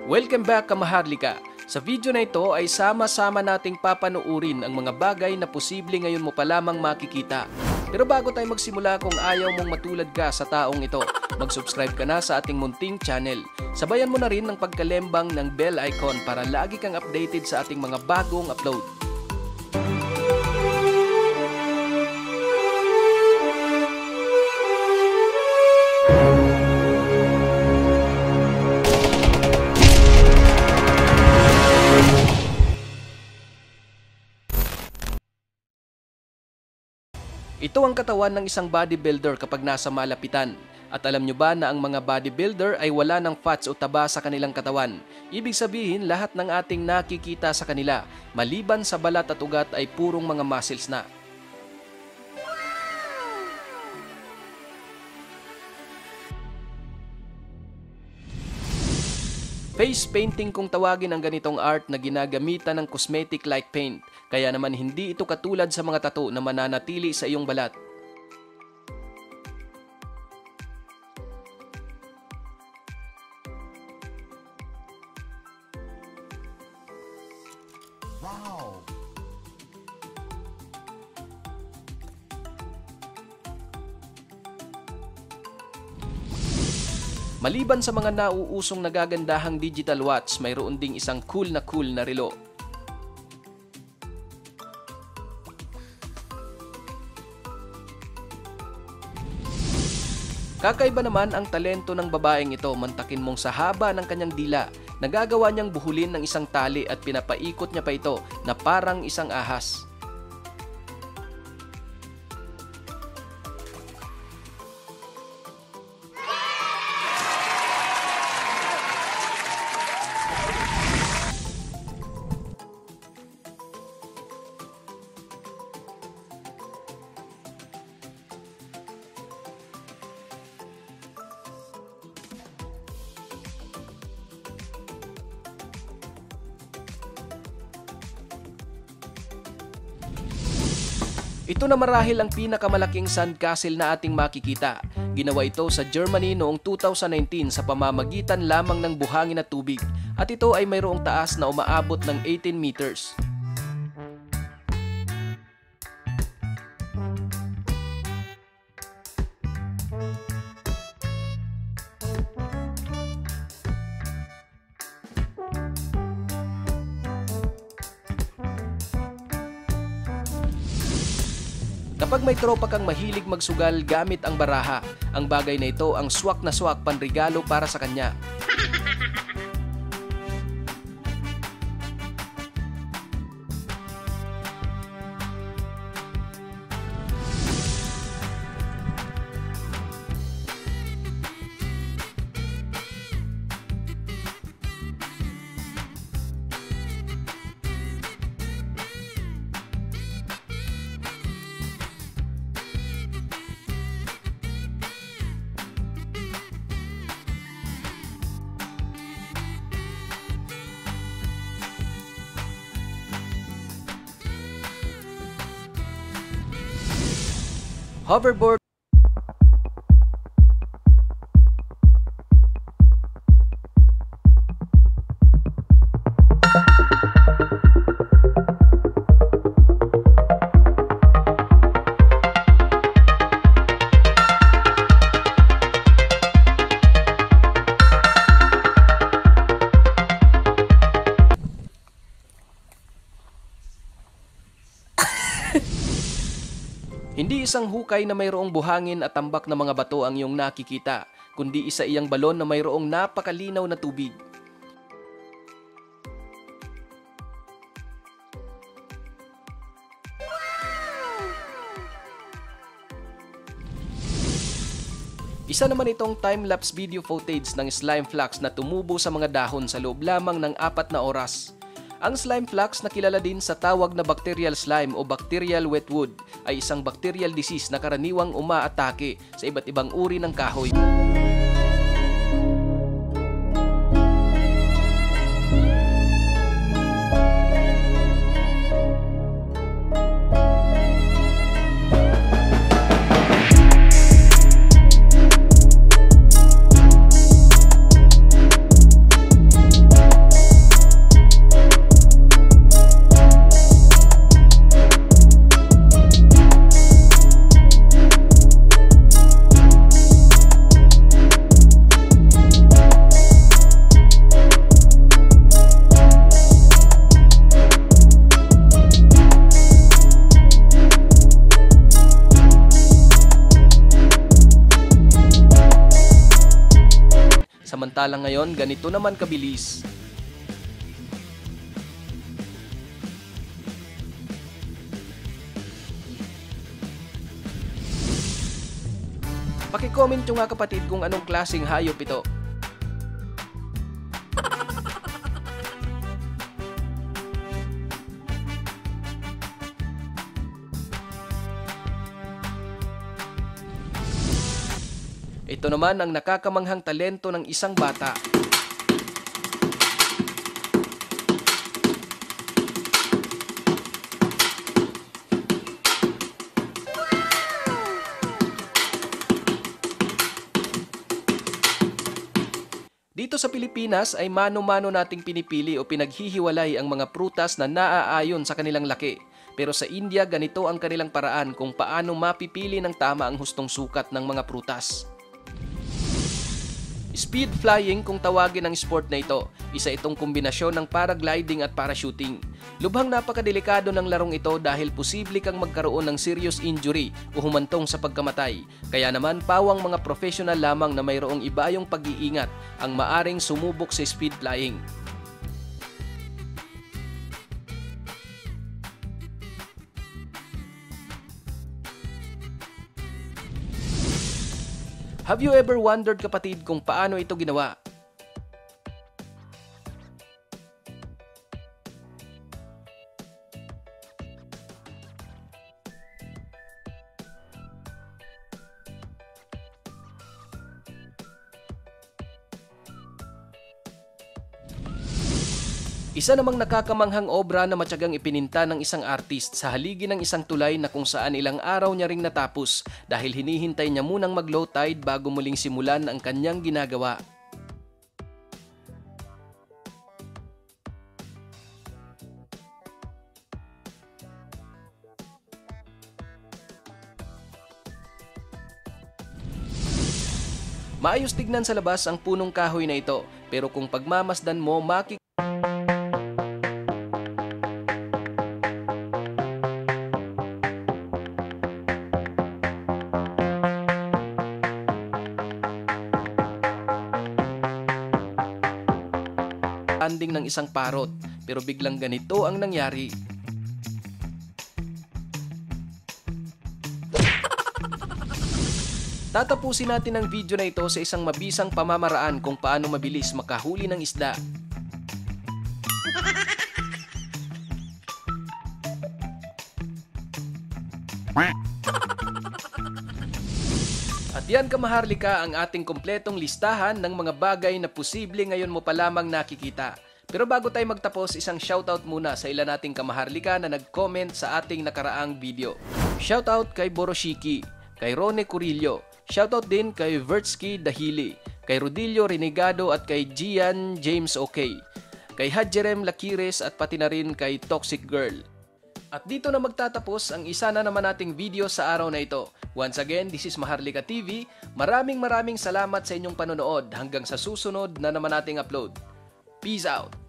Welcome back kamaharlika! Sa video na ito ay sama-sama nating papanuurin ang mga bagay na posible ngayon mo pa lamang makikita. Pero bago tayo magsimula, kung ayaw mong matulad ka sa taong ito, mag-subscribe ka na sa ating munting channel. Sabayan mo na rin ng pagkalembang ng bell icon para lagi kang updated sa ating mga bagong upload. Ito ang katawan ng isang bodybuilder kapag nasa malapitan. At alam nyo ba na ang mga bodybuilder ay wala ng fats o taba sa kanilang katawan? Ibig sabihin, lahat ng ating nakikita sa kanila, maliban sa balat at ugat, ay purong mga muscles na. Face painting kung tawagin ang ganitong art na ginagamitan ng cosmetic like paint. Kaya naman hindi ito katulad sa mga tattoo na mananatili sa iyong balat. Wow! Maliban sa mga nauusong nagagandahang digital watch, mayroon ding isang cool na relo. Kakaiba naman ang talento ng babaeng ito. Mantakin mong sa haba ng kanyang dila, nagagawa niyang buhulin ng isang tali at pinapaikot niya pa ito na parang isang ahas. Ito na marahil ang pinakamalaking sandcastle na ating makikita. Ginawa ito sa Germany noong 2019 sa pamamagitan lamang ng buhangin at tubig. At ito ay mayroong taas na umaabot ng 18 meters. Kapag may tropa kang mahilig magsugal gamit ang baraha, ang bagay na ito ang swak na swak panregalo para sa kanya. Hoverboard. Hindi isang hukay na mayroong buhangin at tambak na mga bato ang iyong nakikita, kundi isa iyang balon na mayroong napakalinaw na tubig. Isa naman itong time-lapse video footage ng slime flux na tumubo sa mga dahon sa loob lamang ng 4 na oras. Ang slime flux na kilala din sa tawag na bacterial slime o bacterial wetwood ay isang bacterial disease na karaniwang umaatake sa iba't ibang uri ng kahoy. Samantalang ngayon, ganito naman kabilis. Paki-comment nyo nga kapatid kung anong klaseng hayop ito. Ito naman ang nakakamanghang talento ng isang bata. Dito sa Pilipinas ay mano-mano nating pinipili o pinaghihiwalay ang mga prutas na naaayon sa kanilang laki. Pero sa India, ganito ang kanilang paraan kung paano mapipili ng tama ang hustong sukat ng mga prutas. Speed flying kung tawagin ang sport na ito. Isa itong kombinasyon ng paragliding at parachuting. Lubhang napakadelikado ng larong ito dahil posible kang magkaroon ng serious injury o humantong sa pagkamatay. Kaya naman pawang mga professional lamang na mayroong ibayong pag-iingat ang maaring sumubok sa speed flying. Have you ever wondered kapatid kung paano ito ginawa? Isa namang nakakamanghang obra na matyagang ipininta ng isang artist sa haligi ng isang tulay na kung saan ilang araw niya ring natapos dahil hinihintay niya munang mag-low tide bago muling simulan ang kanyang ginagawa. Maayos tignan sa labas ang punong kahoy na ito, pero kung pagmamasdan mo, landing ng isang parot, pero biglang ganito ang nangyari. Tatapusin natin ang video na ito sa isang mabisang pamamaraan kung paano mabilis makahuli ng isda. At yan kamaharlika ang ating kompletong listahan ng mga bagay na posible ngayon mo pa lamang nakikita. Pero bago tayo magtapos, isang shoutout muna sa ilan nating kamaharlika na nag-comment sa ating nakaraang video. Shoutout kay Boroshiki, kay Rone Curillo, shoutout din kay Vertsky Dahili, kay Rodilio Renegado at kay Gian James OK, kay Hadjerem Lakires at pati na rin kay Toxic Girl. At dito na magtatapos ang isa na naman nating video sa araw na ito. Once again, this is Maharlika TV. Maraming salamat sa inyong panonood. Hanggang sa susunod na naman nating upload. Peace out!